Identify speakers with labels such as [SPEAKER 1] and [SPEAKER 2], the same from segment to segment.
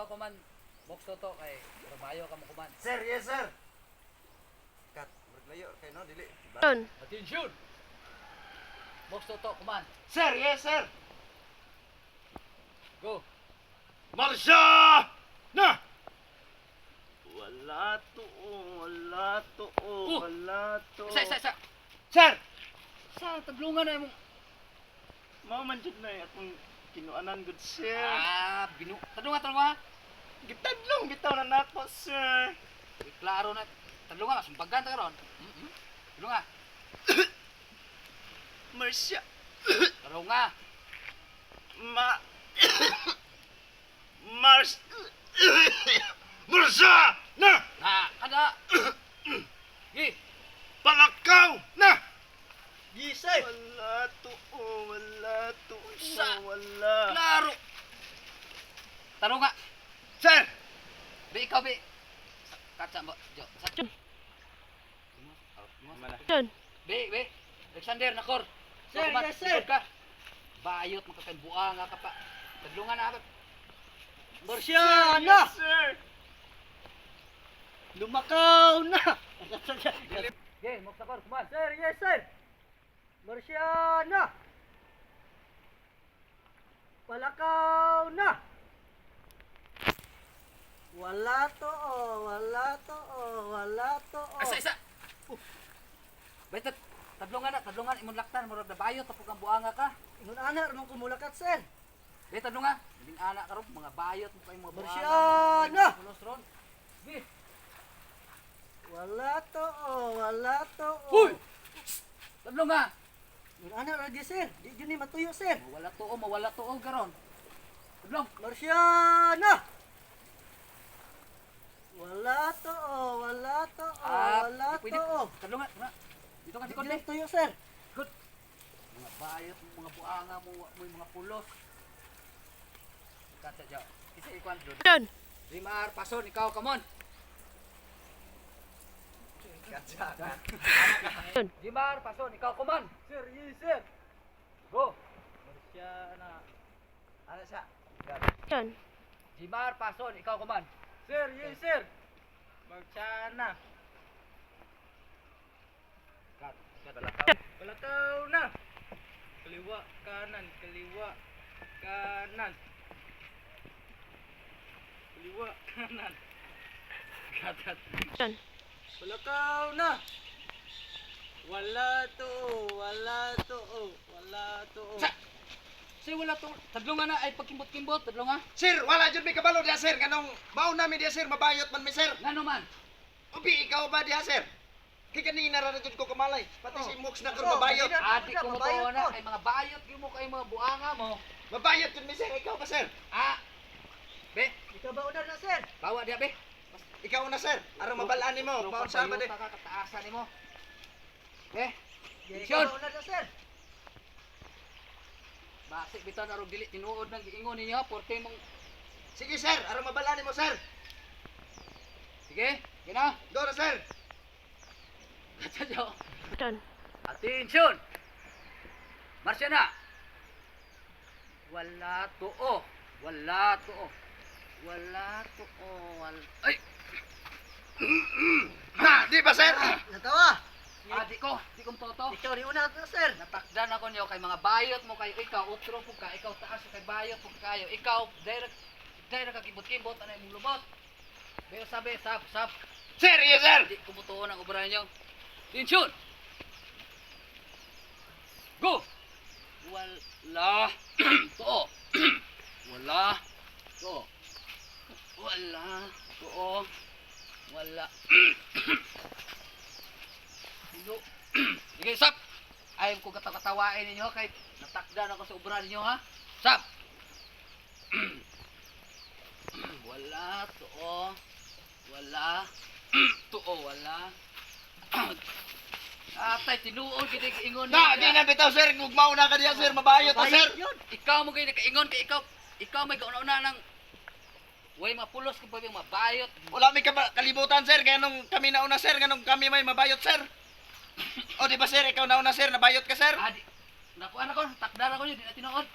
[SPEAKER 1] ikaw kuman box to kay trabayo ka mo kuman.
[SPEAKER 2] Sir, yes sir. Kat, maglayo kay no dili.
[SPEAKER 3] Yun.
[SPEAKER 1] Attention. Box to kuman.
[SPEAKER 2] Sir, yes sir.
[SPEAKER 1] Go.
[SPEAKER 2] Marsha! Na! Wala to, wala to, wala to.
[SPEAKER 1] Isa.
[SPEAKER 2] Sir!
[SPEAKER 1] Sa taglungan na imong
[SPEAKER 2] Mao man jud na akong kinuanan good sir.
[SPEAKER 1] Taglungan.
[SPEAKER 2] Gitadlong bitaw na nako sir.
[SPEAKER 1] Klaro na. Taglungan sumbagan ta karon. Taglungan.
[SPEAKER 2] Marsha!
[SPEAKER 1] Taglungan.
[SPEAKER 2] Marsha! Na!
[SPEAKER 1] Ada. Gi.
[SPEAKER 2] Palakaw! Na! Gisay! Wala to, wala to, wala.
[SPEAKER 1] Klaro. Taglungan.
[SPEAKER 2] Sir!
[SPEAKER 1] Be ikaw be. Kaca mo. Jo.
[SPEAKER 3] Yun.
[SPEAKER 1] Be. Alexander Nakor.
[SPEAKER 2] Sir, yes, sir.
[SPEAKER 1] Ka. Bayot makakaibuang nga ka pa. Taglungan na.
[SPEAKER 2] Marsha! Na! Sir! Lumakaw na!
[SPEAKER 1] Ge, Moksakor, kuman.
[SPEAKER 2] Sir, yes sir! Marsha na! Palakaw na! Wala to, wala to, wala to.
[SPEAKER 1] Isa. Betet, taglungan imong laktan murag na bayot tapos ang buanga ka.
[SPEAKER 2] Ingon ana ramon kumulakat sir.
[SPEAKER 1] Be taglungan, din anak karon mga bayot mo kay mga buanga.
[SPEAKER 2] Marsyana!
[SPEAKER 1] Ron. Ge.
[SPEAKER 2] Wala to, wala to.
[SPEAKER 1] Uy! Taglungan.
[SPEAKER 2] Ingon ana ra di sir. Di jud ni matuyo sir.
[SPEAKER 1] Mawala to karon. Taglong.
[SPEAKER 2] Marsha na! Wala to, wala to, wala
[SPEAKER 1] pwede.
[SPEAKER 2] to.
[SPEAKER 1] Taglungan. Dito ka
[SPEAKER 2] Di
[SPEAKER 1] sikod
[SPEAKER 2] jud
[SPEAKER 1] ni.
[SPEAKER 2] tuyo sir.
[SPEAKER 1] Good. Mga bayot, mga buanga mo, mga pulos. Kata jaw. Isa ikuan dun.
[SPEAKER 3] Yun.
[SPEAKER 1] Rimar, pason, ikaw, come on.
[SPEAKER 3] Yun.
[SPEAKER 1] Rimar, pason, ikaw, come on.
[SPEAKER 2] Sir, yes sir.
[SPEAKER 1] Go.
[SPEAKER 2] Marsha na. Ano siya?
[SPEAKER 3] Yun.
[SPEAKER 1] Rimar, pason, ikaw, come on.
[SPEAKER 2] Sir, yes sir. Marsha na.
[SPEAKER 1] Cut.
[SPEAKER 2] Palakaw na. Kaliwa, kanan, kaliwa, kanan. Kaliwa, kanan.
[SPEAKER 1] Cut.
[SPEAKER 3] Yun.
[SPEAKER 2] Palakaw na. Wala to, wala to, wala to.
[SPEAKER 1] Say wala to. Taglungan na ay pagkimbot-kimbot, taglungan.
[SPEAKER 2] Sir, wala jud may kabalo diha sir kanong baon namin diha sir mabayot man mi sir.
[SPEAKER 1] Ngano man?
[SPEAKER 2] Ubi ikaw ba diha sir? Kay kanina ra jud ko kamalay. Pati si Mox na karon mabayot.
[SPEAKER 1] Adik ko mo to na ay mga bayot gyud mo kay mga buanga mo.
[SPEAKER 2] Mabayot jud mi sir, ikaw ba sir?
[SPEAKER 1] Be,
[SPEAKER 2] Ikaw ba una na sir?
[SPEAKER 1] bawa dia be.
[SPEAKER 2] Ikaw na sir. Aron mabalaan nimo, baon sa ba de.
[SPEAKER 1] Kakataasan nimo. Be,
[SPEAKER 2] Ikaw ba una na sir?
[SPEAKER 1] basik bitaw na rog dili tinuod nang giingon ninyo porte mong
[SPEAKER 2] Sige sir, aron mabalaan nimo sir.
[SPEAKER 1] sige, gina.
[SPEAKER 2] Go na sir.
[SPEAKER 1] Atadyo.
[SPEAKER 3] Yun.
[SPEAKER 1] Attention. Marsya na. Wala to. Wala to. Ay.
[SPEAKER 2] Ha, di ba sir? Natawa.
[SPEAKER 1] Di ko toto.
[SPEAKER 2] Ikaw di una na sir.
[SPEAKER 1] Natakdan ako niyo kay mga bayot mo kayo ikaw utro po ka ikaw taas kay bayot po kayo ikaw direct ka kibot-kibot ano imong lubot. Pero sabi sap.
[SPEAKER 2] Sir, yes sir.
[SPEAKER 1] Di kumutuon ang obra niyo. Attention. Go. Wala to. Wala to. Wala to. Wala. Hello. Sige, sap. Ayaw ko katawain ninyo kay natakdan ako sa obra ninyo ha. Sap. Wala to. Wala. Wala. Atay tinuod gid ingon
[SPEAKER 2] Na, di na bitaw sir, gugmaw na ka diha sir, mabayot na sir.
[SPEAKER 1] Ikaw mo kay nakaingon kay ikaw may kauna-una nang way mapulos kung pwedeng mabayot.
[SPEAKER 2] Wala may kalibutan sir, kaya nung kami nauna sir, ganun kami may mabayot sir. O di ba sir, ikaw nauna sir, nabayot ka sir?
[SPEAKER 1] Nakuha na ko, takdara ko yun, di na tinuod.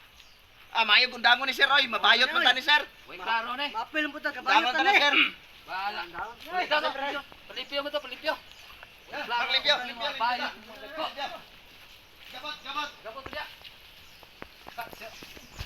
[SPEAKER 2] mayo gundangon ni sir oy, mabayot man ta ni sir.
[SPEAKER 1] Uy, klaro ni.
[SPEAKER 4] Mapil mo ta
[SPEAKER 2] Dangon ta ni sir.
[SPEAKER 1] Bahala. Palipyo to, palipyo. Palipyo mo to, palipyo. Klaro,
[SPEAKER 2] Paglipyo,
[SPEAKER 1] mga
[SPEAKER 2] limpyo,
[SPEAKER 1] bayot.
[SPEAKER 2] limpyo.